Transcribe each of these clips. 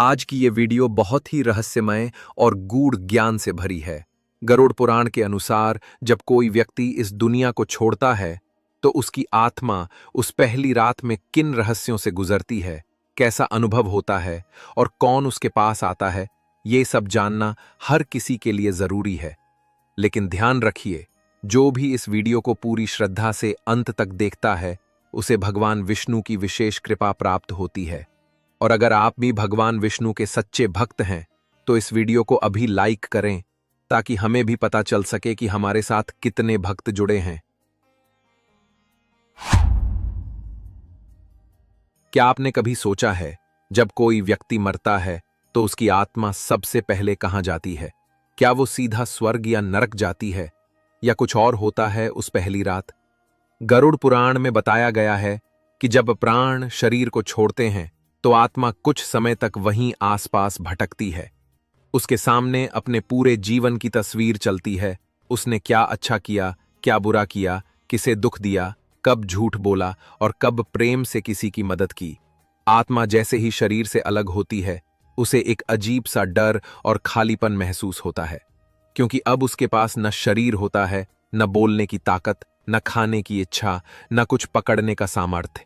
आज की ये वीडियो बहुत ही रहस्यमय और गूढ़ ज्ञान से भरी है। गरुड़ पुराण के अनुसार जब कोई व्यक्ति इस दुनिया को छोड़ता है, तो उसकी आत्मा उस पहली रात में किन रहस्यों से गुजरती है, कैसा अनुभव होता है और कौन उसके पास आता है, ये सब जानना हर किसी के लिए जरूरी है। लेकिन ध्यान रखिए, जो भी इस वीडियो को पूरी श्रद्धा से अंत तक देखता है, उसे भगवान विष्णु की विशेष कृपा प्राप्त होती है। और अगर आप भी भगवान विष्णु के सच्चे भक्त हैं, तो इस वीडियो को अभी लाइक करें, ताकि हमें भी पता चल सके कि हमारे साथ कितने भक्त जुड़े हैं। क्या आपने कभी सोचा है, जब कोई व्यक्ति मरता है तो उसकी आत्मा सबसे पहले कहां जाती है? क्या वो सीधा स्वर्ग या नरक जाती है, या कुछ और होता है उस पहली रात? गरुड़ पुराण में बताया गया है कि जब प्राण शरीर को छोड़ते हैं, तो आत्मा कुछ समय तक वहीं आसपास भटकती है। उसके सामने अपने पूरे जीवन की तस्वीर चलती है। उसने क्या अच्छा किया, क्या बुरा किया, किसे दुख दिया, कब झूठ बोला और कब प्रेम से किसी की मदद की। आत्मा जैसे ही शरीर से अलग होती है, उसे एक अजीब सा डर और खालीपन महसूस होता है, क्योंकि अब उसके पास न शरीर होता है, न बोलने की ताकत, न खाने की इच्छा, न कुछ पकड़ने का सामर्थ्य।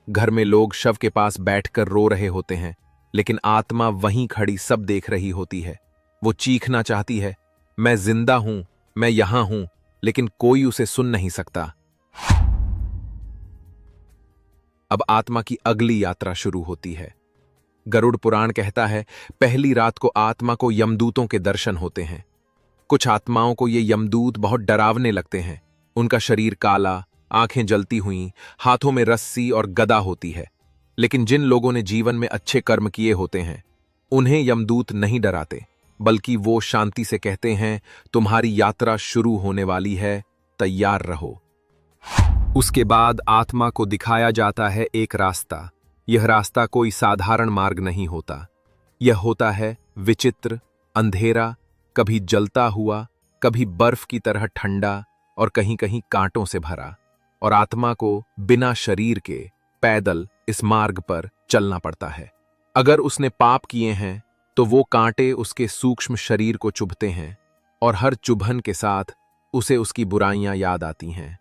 घर में लोग शव के पास बैठकर रो रहे होते हैं, लेकिन आत्मा वहीं खड़ी सब देख रही होती है। वो चीखना चाहती है, मैं जिंदा हूं, मैं यहां हूं, लेकिन कोई उसे सुन नहीं सकता। अब आत्मा की अगली यात्रा शुरू होती है। गरुड़ पुराण कहता है, पहली रात को आत्मा को यमदूतों के दर्शन होते हैं। कुछ आत्माओं को ये यमदूत बहुत डरावने लगते हैं। उनका शरीर काला, आंखें जलती हुई, हाथों में रस्सी और गदा होती है। लेकिन जिन लोगों ने जीवन में अच्छे कर्म किए होते हैं, उन्हें यमदूत नहीं डराते, बल्कि वो शांति से कहते हैं, तुम्हारी यात्रा शुरू होने वाली है, तैयार रहो। उसके बाद आत्मा को दिखाया जाता है एक रास्ता। यह रास्ता कोई साधारण मार्ग नहीं होता। यह होता है विचित्र, अंधेरा, कभी जलता हुआ, कभी बर्फ की तरह ठंडा और कहीं कहीं कांटों से भरा। और आत्मा को बिना शरीर के पैदल इस मार्ग पर चलना पड़ता है। अगर उसने पाप किए हैं, तो वो कांटे उसके सूक्ष्म शरीर को चुभते हैं, और हर चुभन के साथ उसे उसकी बुराइयां याद आती हैं।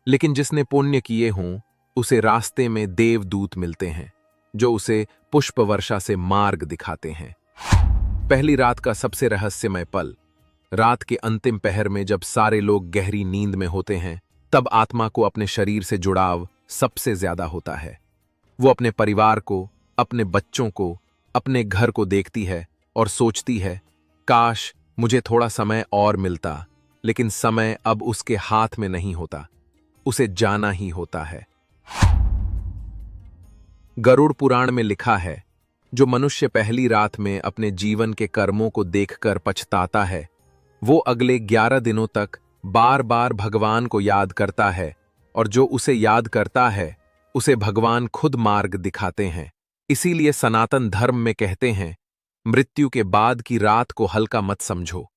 लेकिन जिसने पुण्य किए हों, उसे रास्ते में देवदूत मिलते हैं, जो उसे पुष्प वर्षा से मार्ग दिखाते हैं। पहली रात का सबसे रहस्यमय पल, रात के अंतिम पहर में जब सारे लोग गहरी नींद में होते हैं, तब आत्मा को अपने शरीर से जुड़ाव सबसे ज्यादा होता है। वो अपने परिवार को, अपने बच्चों को, अपने घर को देखती है और सोचती है, काश मुझे थोड़ा समय और मिलता। लेकिन समय अब उसके हाथ में नहीं होता, उसे जाना ही होता है। गरुड़ पुराण में लिखा है, जो मनुष्य पहली रात में अपने जीवन के कर्मों को देखकर पछताता है, वो अगले 11 दिनों तक बार बार भगवान को याद करता है, और जो उसे याद करता है, उसे भगवान खुद मार्ग दिखाते हैं। इसीलिए सनातन धर्म में कहते हैं, मृत्यु के बाद की रात को हल्का मत समझो।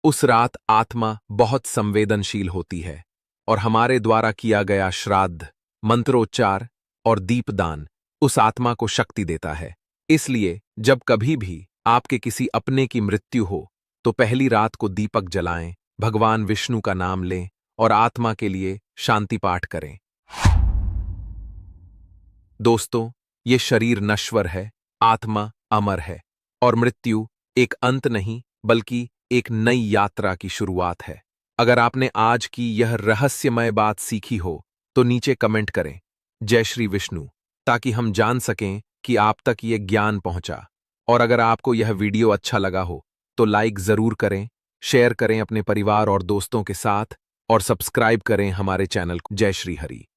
उस रात आत्मा बहुत संवेदनशील होती है, और हमारे द्वारा किया गया श्राद्ध, मंत्रोच्चार और दीपदान उस आत्मा को शक्ति देता है। इसलिए जब कभी भी आपके किसी अपने की मृत्यु हो, तो पहली रात को दीपक जलाएं, भगवान विष्णु का नाम लें और आत्मा के लिए शांति पाठ करें। दोस्तों, ये शरीर नश्वर है, आत्मा अमर है, और मृत्यु एक अंत नहीं, बल्कि एक नई यात्रा की शुरुआत है। अगर आपने आज की यह रहस्यमय बात सीखी हो, तो नीचे कमेंट करें, जय श्री विष्णु, ताकि हम जान सकें कि आप तक ये ज्ञान पहुंचा। और अगर आपको यह वीडियो अच्छा लगा हो, तो लाइक जरूर करें, शेयर करें अपने परिवार और दोस्तों के साथ, और सब्सक्राइब करें हमारे चैनल को। जय श्री हरि।